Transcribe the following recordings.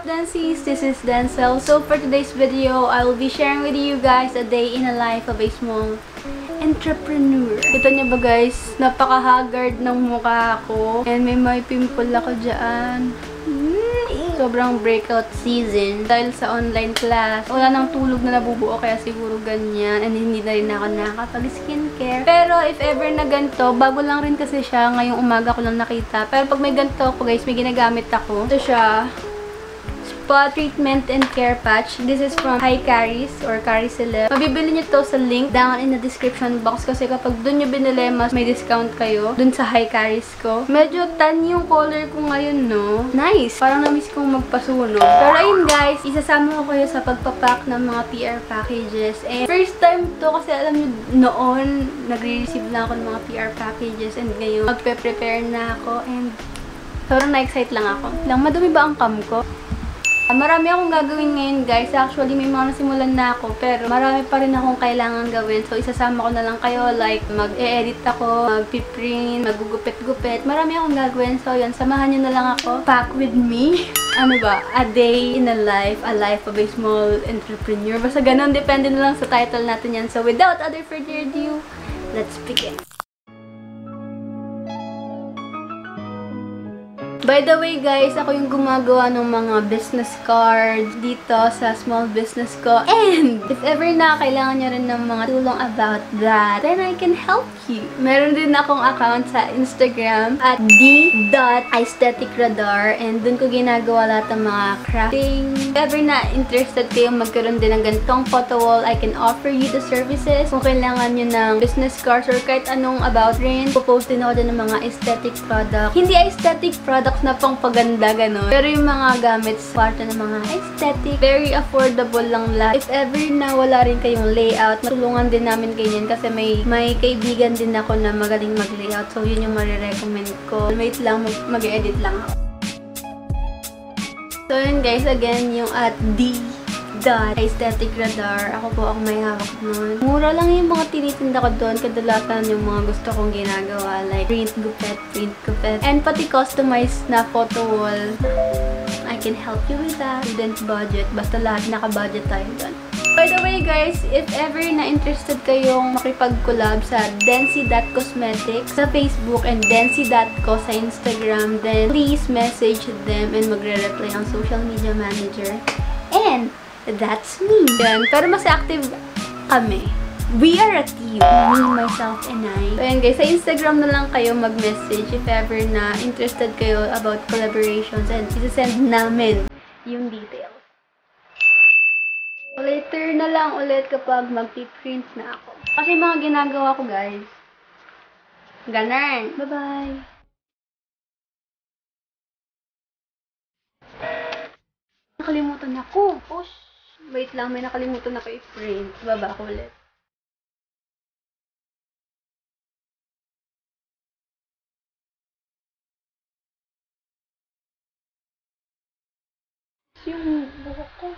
Densies? This is Denzel. So for today's video, I will be sharing with you guys a day in the life of a small entrepreneur. Kita niyo ba guys, napaka-haggard ng mukha ko. And may pimple ako dyan. Sobrang breakout season. Dahil sa online class, wala nang tulog na nabubuo kaya siguro ganyan. And hindi na rin ako nakakapag-skincare. Pero if ever na ganito, bago lang rin kasi siya. Ngayong umaga ko lang nakita. Pero pag may ganito ako guys, may ginagamit ako. Ito siya. Spa Treatment and Care Patch. This is from Hi Caris or Cariceleb. Mabibili nyo to sa link down in the description box kasi kapag dun nyo binili, mas may discount kayo dun sa Hi Caris ko. Medyo tan yung color ko ngayon, no? Nice! Parang na-miss kong magpasunog. Pero ayun guys, isasama ko kayo sa pagpapack ng mga PR packages. And first time to kasi alam nyo, noon, nagre-receive lang ako ng mga PR packages and ngayon, magpe-prepare na ako and sobrang na-excite lang ako. Madumi ba ang cam ko? Marami akong gagawin ngayon guys. Actually, may mga nasimulan na ako. Pero marami pa rin akong kailangan gawin. So, isasama ko na lang kayo. Like, mag-e-edit ako, mag-print, mag-gugupit-gupit. Marami akong gagawin. So, yan. Samahan nyo na lang ako. Pack with me. Ano ba? A day in a life of a small entrepreneur. Basta ganun. Depende na lang sa title natin yan. So, without other further ado, let's begin. By the way guys, ako yung gumagawa ng mga business cards dito sa small business ko. And if ever na kailangan nyo rin ng mga tulong about that, then I can help you. Meron din akong account sa Instagram at d.aestheticradar and dun ko ginagawa lahat ng mga crafting. If ever na interested kayo magkaroon din ng ganitong photo wall, I can offer you the services. Kung kailangan nyo ng business cards or kahit anong about rin, popost din ako din ng mga aesthetic products. Hindi aesthetic products na pang paganda, gano'n. Pero yung mga gamits, parte ng mga aesthetic, very affordable lang lahat. If ever na wala rin kayong layout, matulungan din namin kayo yan kasi may kaibigan din ako na magaling mag-layout. So, yun yung marirecommend ko. Wait lang, mag-edit lang ako. So, yun guys, again, yung at d.aestheticradar. Ako po ang may hawak nun. Mura lang yung mga tinitinda ko doon. Kadalasan yung mga gusto kong ginagawa. Like, print gupet. And pati customized na photo wall. I can help you with that. Student budget. Basta lahat naka-budget tayo doon. By the way guys, if ever na interested kayong makipag-collab sa Densi.cosmetics sa Facebook and Densi.co sa Instagram, then please message them and magre-reply ang social media manager. And that's me. Yan. Pero mas active kami. We are a team. Me, myself, and I. So, yan guys. Sa Instagram na lang kayo mag-message if ever na interested kayo about collaborations and isasend namin yung details. Later na lang ulit kapag mag-print na ako. Kasi mga ginagawa ko guys. Ganun. Bye-bye. Nakalimutan ako. Push. Wait lang, may nakalimutan ako i-print. Baba ko ulit. Yung buhok ko.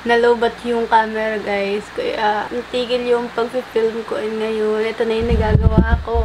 nalobat yung camera, guys. Kaya, natigil yung pag-film ko ngayon. Ito na yung nagagawa ko.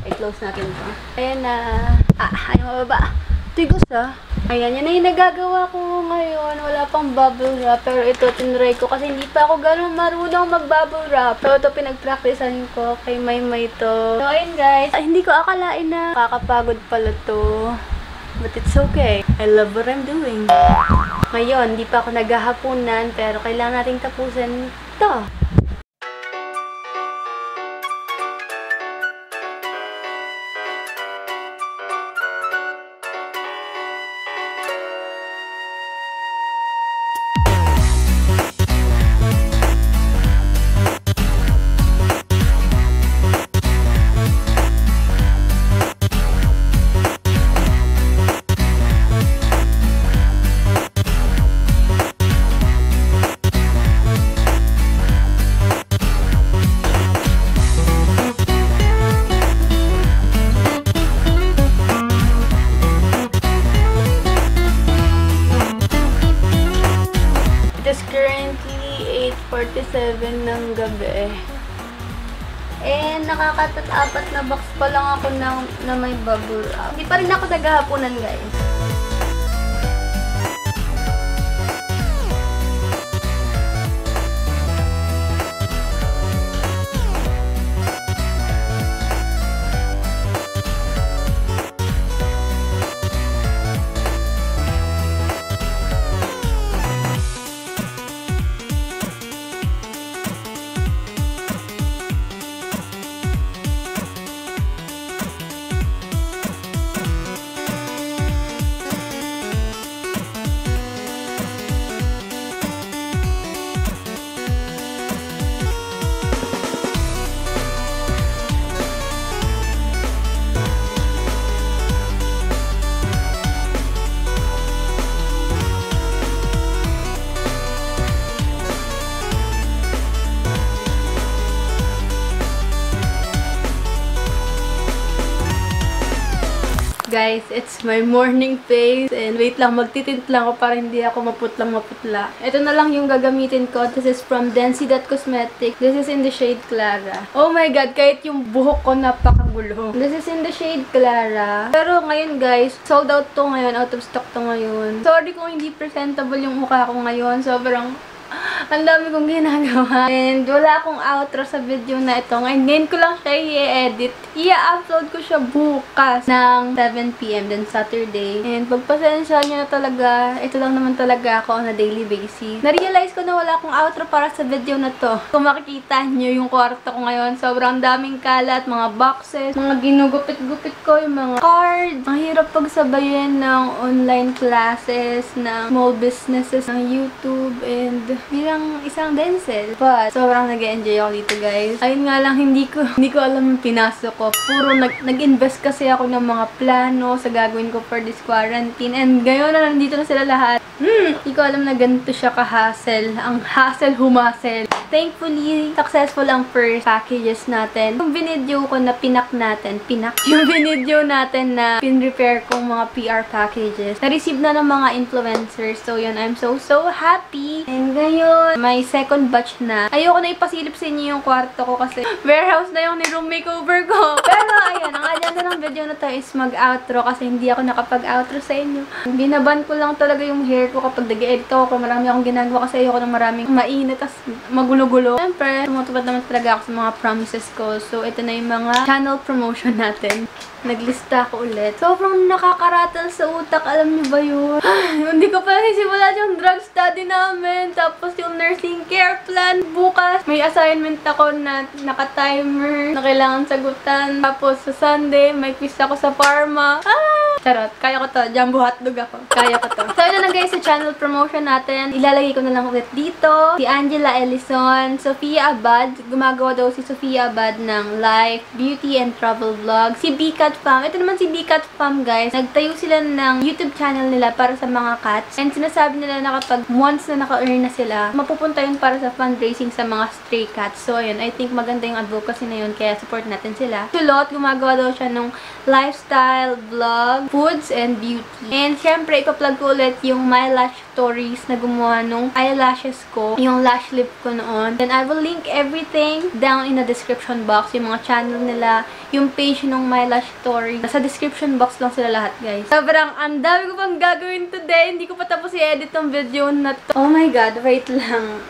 I-close natin to. Ayan na. Ayaw mababa. Tigos, Ayan, yan na yung nagagawa ko ngayon. Wala pang bubble wrap. Pero ito, tinry ko kasi hindi pa ako ganun marunong mag-bubble wrap. So, ito pinag-practicean ko kay Maymay to. So, ayun guys. Hindi ko akalain na kakapagod pala to. But it's okay. I love what I'm doing. Ngayon, hindi pa ako naghahapunan. Pero kailangan nating tapusin to. Currently 8:47 ng gabi. And nakakatat-apat na box pa lang ako na may bubble wrap. Hindi pa rin ako naghahaponan, guys. Guys, it's my morning face. And wait lang, magtitint lang ako para hindi ako maputlang-maputla. Ito na lang yung gagamitin ko. This is from Densi.Cosmetics. This is in the shade Clara. Oh my God, kahit yung buhok ko napakagulo. This is in the shade Clara. Pero ngayon guys, sold out to ngayon. Out of stock to ngayon. Sorry kung hindi presentable yung mukha ko ngayon. Sobrang ang dami kong ginagawa. And wala akong outro sa video na ito. Ngayon ko lang siya i-edit. I-upload ko siya bukas ng 7 PM then Saturday. And pagpasensya nyo na talaga, ito lang naman talaga ako on a daily basis. Na-realize ko na wala akong outro para sa video na to. Kung makikita nyo yung kwarto ko ngayon, sobrang daming kalat, mga boxes, mga ginugupit-gupit ko, yung mga cards. Ang hirap pagsabayin ng online classes, ng small businesses, ng YouTube, and bilang isang Denzel. But, sobrang nag-enjoy ako dito, guys. Ayun nga lang, hindi ko alam yung pinasok ko. Puro nag-invest kasi ako ng mga plano sa gagawin ko for this quarantine. And ngayon na nandito na sila lahat. Hindi ko alam na ganito siya ka-hassle. Ang hassle humasel. Thankfully, successful ang first packages natin. Yung binidyo ko na yung binidyo natin na pin-repair kong mga PR packages. Na-receive na ng mga influencers. So, yun, I'm so happy. And ngayon, may second batch na. Ayoko na ipasilip sa inyo yung kwarto ko kasi warehouse na yung ni-room makeover ko. Pero, ayun, ang agenda ng video na to is mag-outro kasi hindi ako nakapag-outro sa inyo. Binaban ko lang talaga yung hair ko kapag nag-edit ako. Marami akong ginagawa kasi ayoko ng maraming mainit as magulo-gulo. Siyempre, tumutupad naman talaga ako sa mga promises ko. So, ito na yung mga channel promotion natin. Naglista ako ulit. Sobrang nakakaratal sa utak. Alam niyo ba yun? Hindi ko pa nasimulan yung drug study namin. Tapos yung nursing care plan. Bukas, may assignment ako na naka-timer na kailangan sagutan. Tapos sa Sunday, may quiz ako sa pharma. Charot. Kaya ko to. Jumbo hotdog ako. Kaya ko to. So, ito na guys sa channel promotion natin. Ilalagay ko na lang ulit dito. Si Angela Ellison, Sofia Abad. Gumagawa daw si Sofia Abad ng life, beauty, and travel vlog. Si Bcat Fam. Ito naman si Bcat Fam, guys. Nagtayo sila ng YouTube channel nila para sa mga cats. And sinasabi nila na kapag once na naka-earn na sila, mapupunta yun para sa fundraising sa mga stray cats. So, ayun. I think maganda yung advocacy na yun. Kaya support natin sila. Sulot, gumagawa daw siya ng lifestyle vlog, foods, and beauty. And syempre, ipa-plug ko ulit yung My Lash stories na gumawa nung eyelashes ko, yung lash lip ko noon. Then, I will link everything down in the description box. Yung mga channel nila, yung page ng My Lash Story. Nasa description box lang sila lahat, guys. Sobrang ang dami ko pang gagawin today. Hindi ko pa tapos i-edit tong video na to. Oh my God, wait lang.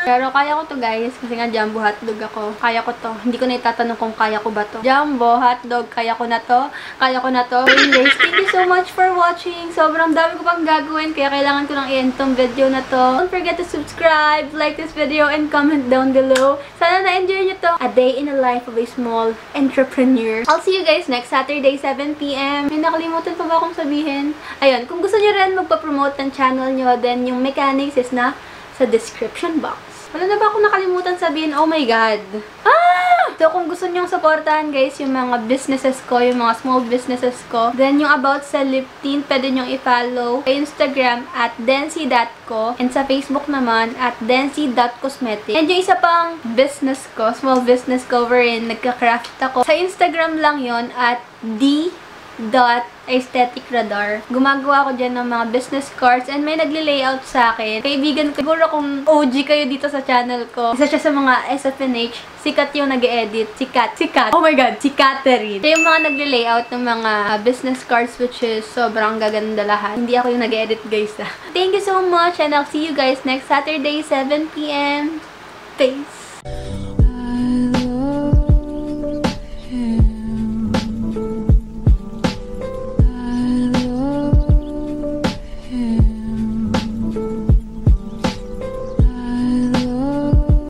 Pero kaya ko to, guys, kasi nga jumbo hotdog ako. Kaya ko to. Hindi ko na itatanong kung kaya ko ba to. Jumbo hotdog, kaya ko na to. Kaya ko na to. Anyways, thank you so much for watching. Sobrang dami ko pang gagawin, kaya kailangan ko lang i-end tong video na to. Don't forget to subscribe, like this video, and comment down below. Sana na-enjoy nyo to. A day in the life of a small entrepreneur. I'll see you guys next Saturday, 7 PM. May nakalimutan pa ba akong sabihin? Ayun, kung gusto nyo rin magpa-promote ng channel nyo, then yung mechanics is na sa description box. Wala na ba akong nakalimutan sabihin? Oh my God! So, kung gusto nyong supportahan, guys, yung mga businesses ko, yung mga small businesses ko, then yung about sa lip tint, pwede nyong i-follow sa Instagram at densi.co, and sa Facebook naman at densi.cosmetic. And yung isa pang business ko, small business ko, wherein nagka-craft ako. Sa Instagram lang yon at Aesthetic Radar. Gumagawa ko dyan ng mga business cards and may nagli-layout sa akin. Kaibigan ko, siguro kung OG kayo dito sa channel ko, isa siya sa mga SFNH, sikat yung nag-edit. Sikat. Oh my God, si Catherine. Siya yung mga nagli-layout ng mga business cards, which is sobrang gaganda lahat. Hindi ako yung nag-edit, guys. Thank you so much and I'll see you guys next Saturday, 7 PM. Peace!